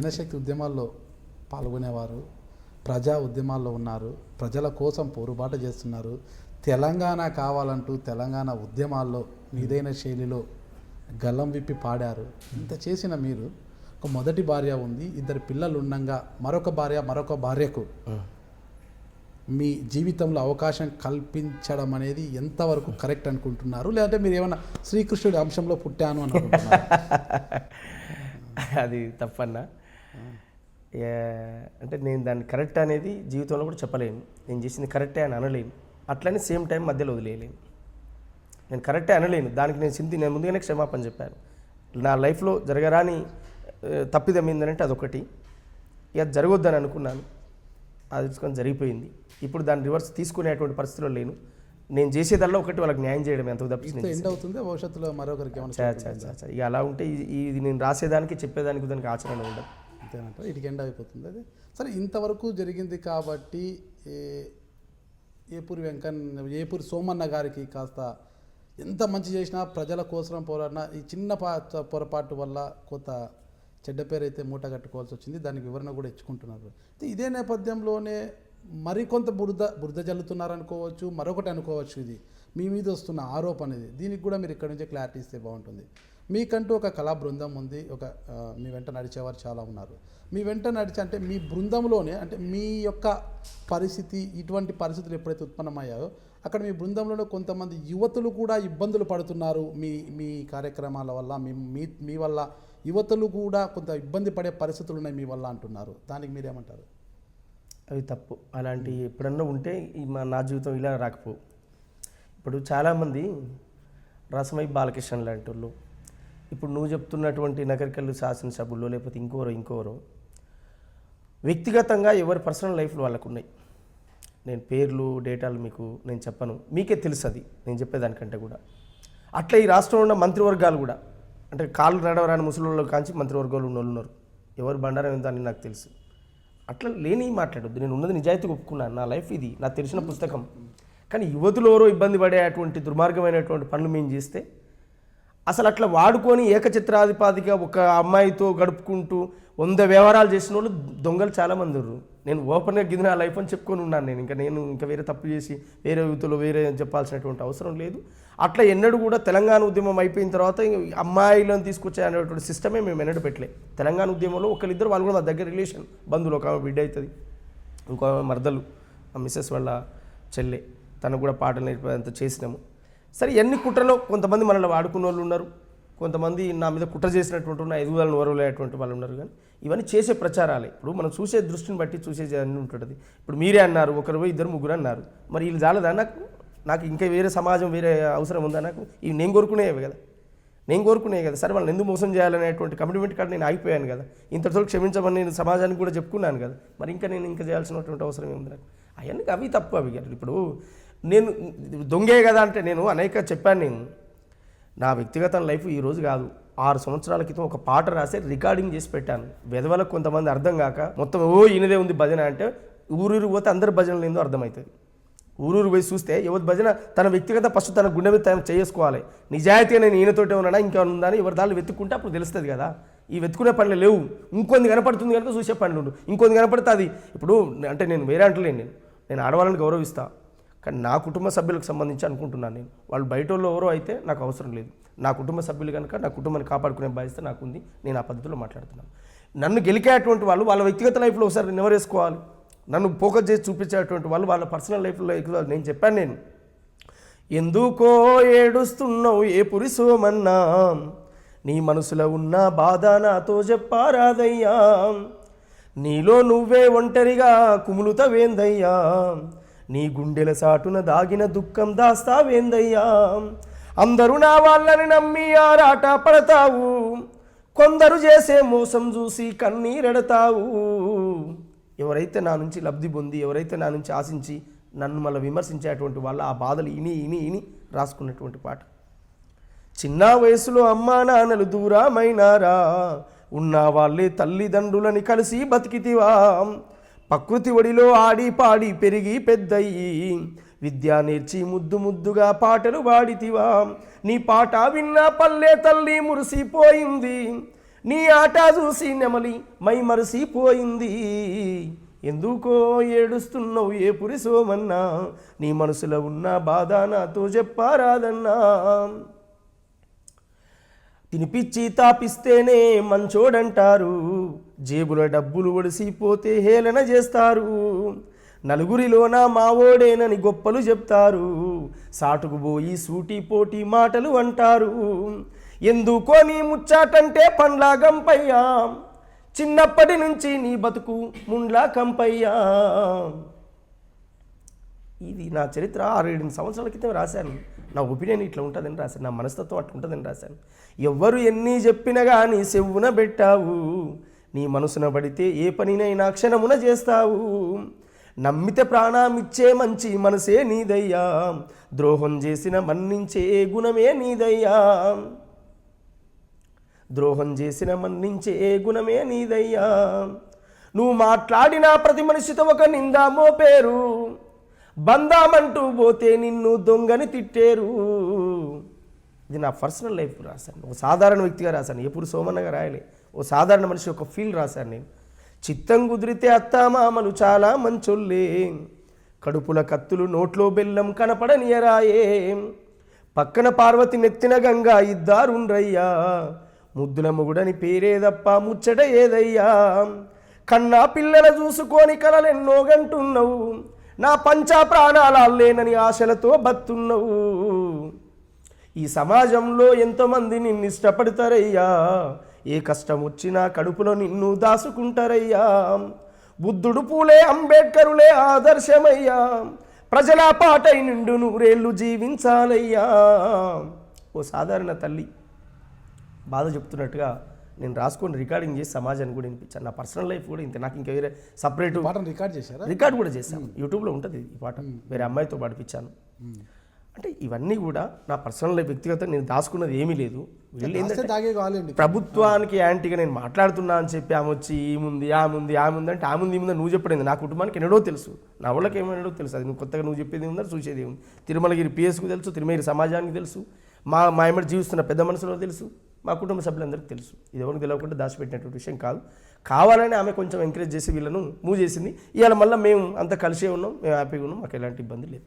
జనశక్తి ఉద్యమాల్లో పాల్గొనేవారు, ప్రజా ఉద్యమాల్లో ఉన్నారు, ప్రజల కోసం పోరుబాటు చేస్తున్నారు. తెలంగాణ కావాలంటూ తెలంగాణ ఉద్యమాల్లో మీదైన శైలిలో గల్లం విప్పి పాడారు. ఇంత చేసిన మీరు ఒక మొదటి భార్య ఉంది, 2 పిల్లలు ఉండగా మరొక భార్యకు మీ జీవితంలో అవకాశం కల్పించడం అనేది ఎంతవరకు కరెక్ట్ అనుకుంటున్నారు? లేదంటే మీరు ఏమన్నా శ్రీకృష్ణుడి అంశంలో పుట్టాను అని అనుకుంటున్నారు? అది తప్పన్నా. అంటే నేను దాన్ని కరెక్ట్ అనేది జీవితంలో కూడా చెప్పలేను. నేను చేసింది కరెక్టే అని అనలేను, అట్లనే సేమ్ టైం మధ్యలో వదిలేయలేను. నేను కరెక్టే అనలేను, దానికి నేను ముందుగానే క్షమాపణ చెప్పాను. నా లైఫ్లో జరగరాని తప్పిదం ఏంటంటే అదొకటి, ఇక జరగొద్దని అనుకున్నాను, అది తీసుకొని జరిగిపోయింది. ఇప్పుడు దాన్ని రివర్స్ తీసుకునేటువంటి పరిస్థితిలో లేను. నేను చేసేదల్లా ఒకటి వాళ్ళకి న్యాయం చేయడం ఎంతో తప్పించి ఎండ్ అవుతుంది. భవిష్యత్తులో మరొకరికి ఇక అలా ఉంటే ఇది నేను రాసేదానికి చెప్పేదానికి దానికి ఆచరణ ఉండదు, అంతేనంట. ఇటుకి ఎండ్ అయిపోతుంది అది. సరే, ఇంతవరకు జరిగింది కాబట్టి ఏపూరి సోమన్న గారికి కాస్త ఎంత మంచి చేసినా ప్రజల కోసం పోరాడినా ఈ చిన్న పొరపాటు వల్ల కొంత చెడ్డ పేరు అయితే మూట కట్టుకోవాల్సి వచ్చింది. దానికి వివరణ కూడా ఇచ్చుకుంటున్నారు. ఇదే నేపథ్యంలోనే మరికొంత బురద జల్లుతున్నారనుకోవచ్చు, మరొకటి అనుకోవచ్చు. ఇది మీ మీద వస్తున్న ఆరోపణ ఇది. దీనికి కూడా మీరు ఇక్కడ నుంచే క్లారిటీ ఇస్తే బాగుంటుంది. మీకంటూ ఒక కళా బృందం ఉంది, మీ వెంట నడిచేవారు చాలా ఉన్నారు. మీ వెంట నడిచే అంటే మీ బృందంలోనే అంటే మీ యొక్క పరిస్థితి, ఇటువంటి పరిస్థితులు ఎప్పుడైతే ఉత్పన్నమయ్యాయో అక్కడ మీ బృందంలోనే కొంతమంది యువతులు కూడా ఇబ్బందులు పడుతున్నారు. మీ కార్యక్రమాల వల్ల మీ వల్ల యువతులు కూడా కొంత ఇబ్బంది పడే పరిస్థితులు ఉన్నాయి మీ వల్ల అంటున్నారు. దానికి మీరేమంటారు? అవి తప్పు. అలాంటి ఎప్పుడన్నా ఉంటే నా జీవితం ఇలా రాకపో. ఇప్పుడు చాలామంది రసమై బాలకృష్ణ లాంటి వాళ్ళు, ఇప్పుడు నువ్వు చెప్తున్నటువంటి నగరికల్లు శాసనసభ్యులు లేకపోతే ఇంకోరు వ్యక్తిగతంగా ఎవరి పర్సనల్ లైఫ్లు వాళ్ళకు ఉన్నాయి. నేను పేర్లు డేటాలు మీకు నేను చెప్పను, మీకే తెలుసు అది నేను చెప్పేదానికంటే కూడా. అట్లా ఈ రాష్ట్రంలో ఉన్న మంత్రివర్గాలు కూడా అంటే కాళ్ళు నడవరాని ముసలిలో కాంచి మంత్రివర్గాలు ఉన్న వాళ్ళు ఉన్నారు. ఎవరు బండారం ఏందో అని నాకు తెలుసు. అట్లా లేని మాట్లాడొద్దు. నేను ఉన్నది నిజాయితీగా ఒప్పుకున్నాను, నా లైఫ్ ఇది, నాకు తెలిసిన పుస్తకం. కానీ యువతులు ఎవరో ఇబ్బంది పడేటువంటి దుర్మార్గమైనటువంటి పనులు మేము చేస్తే అసలు అట్లా వాడుకొని ఏకచిత్రాధిపాదిగా ఒక అమ్మాయితో గడుపుకుంటూ 100 వ్యవహారాలు చేసిన వాళ్ళు దొంగలు చాలామంది ఉన్నారు. నేను ఓపెన్గా గిది నా లైఫ్ అని చెప్పుకొని ఉన్నాను. నేను ఇంకా వేరే తప్పు చేసి వేరే యువతులు వేరే చెప్పాల్సినటువంటి అవసరం లేదు. అట్లా ఎన్నడూ కూడా తెలంగాణ ఉద్యమం అయిపోయిన తర్వాత అమ్మాయిలను తీసుకొచ్చే అనేటువంటి సిస్టమే మేము ఎన్నడూ పెట్టలే. తెలంగాణ ఉద్యమంలో ఒకరిద్దరు వాళ్ళు కూడా మా దగ్గర రిలేషన్ బంధువులు, ఒక బిడ్డ అవుతుంది, ఇంకో మరదలు మిస్సెస్ వాళ్ళ చెల్లె, తనకు కూడా పాటలు నేర్పేంత చేసినాము. సరే, ఎన్ని కుట్రలో కొంతమంది మనల్ని వాడుకున్న వాళ్ళు ఉన్నారు, కొంతమంది నా మీద కుట్ర చేసినటువంటి ఉన్న ఎదుగుదలను ఓరవలేటువంటి వాళ్ళు ఉన్నారు. కానీ ఇవన్నీ చేసే ప్రచారాలే. ఇప్పుడు మనం చూసే దృష్టిని బట్టి చూసేది అన్నీ ఉంటుంది. ఇప్పుడు మీరే అన్నారు, 1, 2, 3 అన్నారు. మరి వీళ్ళు చాలదా? నాకు ఇంకా వేరే సమాజం వేరే అవసరం ఉందా? నాకు ఇవి నేను కోరుకునేవి కదా. సరే, వాళ్ళని ఎందుకు మోసం చేయాలనేటువంటి కమిట్మెంట్ కాడ నేను ఆగిపోయాను కదా. ఇంతటితో క్షమించమని నేను సమాజానికి కూడా చెప్పుకున్నాను కదా. మరి ఇంకా చేయాల్సినటువంటి అవసరం ఏముంది నాకు? అవన్నీ అవి తప్పు. అవి ఇప్పుడు నేను దొంగే కదా అంటే నేను అనేక చెప్పాను. నేను నా వ్యక్తిగత లైఫ్ ఈరోజు కాదు, 6 సంవత్సరాల క్రితం ఒక పాట రాసి రికార్డింగ్ చేసి పెట్టాను. వెధవలకు కొంతమంది అర్థం కాక మొత్తం ఈయనదే ఉంది భజన అంటే ఊరూరు పోతే అందరి భజనలు ఏందో అర్థమవుతుంది. ఊరూరు పోయి చూస్తే ఎవరి భజన తన వ్యక్తిగత ఫస్ట్ తన గుండె మీద తను చేసుకోవాలి. నిజాయితీగా నేను ఈయనతోటే ఉన్నాడా ఇంకా ఉందా అని ఎవరి దాన్ని వెతుక్కుంటే అప్పుడు తెలుస్తుంది కదా. ఈ వెతుకునే పనులు లేవు. ఇంకొంది కనపడుతుంది కనుక చూసే పనులు ఉండు. ఇంకొంది కనపడితే అది ఇప్పుడు అంటే నేను వేరే అంటలేను. నేను ఆడవాళ్ళని గౌరవిస్తా, కానీ నా కుటుంబ సభ్యులకు సంబంధించి అనుకుంటున్నాను. వాళ్ళు బయట వాళ్ళు ఎవరో అయితే నాకు అవసరం లేదు. నా కుటుంబ సభ్యులు కనుక నా కుటుంబాన్ని కాపాడుకునే బాధ్యత నాకుంది. నేను ఆ పద్ధతిలో మాట్లాడుతున్నాను. నన్ను గెలికేటువంటి వాళ్ళు వాళ్ళ వ్యక్తిగత లైఫ్లో ఒకసారి నెవరేసుకోవాలి. నన్ను ఫోకస్ చేసి చూపించేటువంటి వాళ్ళు వాళ్ళ పర్సనల్ లైఫ్లో నేను చెప్పాను. నేను ఎందుకో ఏడుస్తున్నావు ఏ పురిసోమన్నా, నీ మనసులో ఉన్న బాధ నాతో చెప్పారాదయ్యా, నీలో నువ్వే ఒంటరిగా కుములుతవేందయ్యా, నీ గుండెల సాటున దాగిన దుఃఖం దాస్తావేందయ్యా, అందరూ నా వాళ్ళని నమ్మి ఆరాట పడతావు, కొందరు చేసే మోసం చూసి కన్నీరెడతావు. ఎవరైతే నా నుంచి లబ్ధి పొంది ఎవరైతే నా నుంచి ఆశించి నన్ను మళ్ళీ విమర్శించేటువంటి వాళ్ళ ఆ బాధలు ఇని రాసుకున్నటువంటి పాట. చిన్న వయసులో అమ్మా నాన్నలు దూరమైనారా, ఉన్న వాళ్ళే తల్లిదండ్రులని కలిసి బతికితివా, ప్రకృతి ఒడిలో ఆడి పాడి పెరిగి పెద్దయ్యి విద్య నేర్చి ముద్దుగా పాటలు పాడితివా, నీ పాట విన్న పల్లె తల్లి మురిసిపోయింది, నీ ఆట చూసి నెమలి మై మరసిపోయింది, ఎందుకో ఏడుస్తున్నావు ఏ పురి సోమన్నా, నీ మనసులో ఉన్న బాధ నాతో చెప్పారాదన్నా. తినిపిచ్చి తాపిస్తేనే మంచోడంటారు, జేబుల డబ్బులు ఒడిసిపోతే హేళన చేస్తారు, నలుగురిలోన మావోడేనని గొప్పలు చెప్తారు, సాటుకు పోయి సూటి పోటీ మాటలు అంటారు. ఎందుకో నీ ముచ్చాటంటే పండ్లా గంపయ్యా, చిన్నప్పటి నుంచి నీ బతుకు ముండ్లా కంపయ్యా. ఇది నా చరిత్ర 6-7 సంవత్సరాల క్రితం రాశాను. నా ఒపీనియన్ ఇట్లా ఉంటుందని రాశాను, నా మనస్తత్వం అట్లా ఉంటుందని రాశాను. ఎవ్వరు ఎన్ని చెప్పినా కానీ చెవున పెట్టావు, నీ మనసున పడితే ఏ పనినైనా క్షణమున చేస్తావు. నమ్మితే ప్రాణమిచ్చే మంచి మనసే నీదయ్యా, ద్రోహం చేసిన మన్నించే గుణమే నీదయ్యా, ద్రోహం చేసిన మన్నించే గుణమే నీదయ్యా. నువ్వు మాట్లాడిన ప్రతి మనిషితో ఒక నిందా మోపేరు, బందామంటూ పోతే నిన్ను దొంగని తిట్టేరు. ఇది నా పర్సనల్ లైఫ్ రాశాను, ఒక సాధారణ వ్యక్తిగా రాశాను, ఎప్పుడు సోమన్నగా రాయలే, ఓ సాధారణ మనిషి ఒక ఫీల్ రాశాను నేను. చిత్తం కుదిరితే అత్తామామలు చాలా మంచోళ్ళే, కడుపుల కత్తులు నోట్లో బెల్లం కనపడనియరాయే, పక్కన పార్వతి నెత్తిన గంగా ఇద్దారుండ్రయ్యా, ముద్దుల మొగుడని పేరే తప్ప ముచ్చట ఏదయ్యా. కన్నా పిల్లల చూసుకొని కలలెన్నో గంటున్నావు, నా పంచా ప్రాణాలేనని ఆశలతో బతున్నావు. ఈ సమాజంలో ఎంతోమంది నిన్ను ఇష్టపడతారయ్యా, ఏ కష్టం వచ్చినా కడుపులో నిన్ను దాసుకుంటారయ్యా. బుద్ధుడు పూలే అంబేద్కరులే ఆదర్శమయ్యా, ప్రజల పాటై నిండు నూరేళ్ళు జీవించాలయ్యా. ఓ సాధారణ తల్లి బాధ చెప్తున్నట్టుగా నేను రాసుకొని రికార్డింగ్ చేసి సమాజాన్ని కూడా వినిపించాను. నా పర్సనల్ లైఫ్ కూడా ఇంత, నాకు ఇంకా వేరే సపరేట్ పాటను రికార్డ్ చేశారా? రికార్డ్ కూడా చేశాను, యూట్యూబ్లో ఉంటుంది ఈ పాట, వేరే అమ్మాయితో పాడిపించాను. అంటే ఇవన్నీ కూడా నా పర్సనల్ లైఫ్, వ్యక్తిగత నేను దాచుకున్నది ఏమీ లేదు. వీళ్ళు ఏంటంటే ప్రభుత్వానికి యాంటీగా నేను మాట్లాడుతున్నా అని చెప్పి ఆమె వచ్చి ఏముంది అంటే ఆముంది ఏముంది నువ్వు చెప్పలేదు. నా కుటుంబానికి ఎన్నడో తెలుసు, నా వాళ్ళకి ఏమో తెలుసు, అది నువ్వు కొత్తగా నువ్వు చెప్పేది ఉందని చూసేది ఉంది. తిరుమలగిరి పిఎస్కు తెలుసు, తిరుమలగిరి సమాజానికి తెలుసు, మా ఎమ్మడి జీవిస్తున్న పెద్ద మనుషులకు తెలుసు, మా కుటుంబ సభ్యులందరికీ తెలుసు. ఇది ఎవరికి తెలియకుండా దాచిపెట్టినటువంటి విషయం కాదు. కావాలని ఆమె కొంచెం ఎంకరేజ్ చేసి వీళ్ళను మూవ్ చేసింది. ఇవాళ మళ్ళీ మేము అంతా కలిసే ఉన్నాం, మేము హ్యాపీగా ఉన్నాం, మాకు ఎలాంటి ఇబ్బంది లేదు.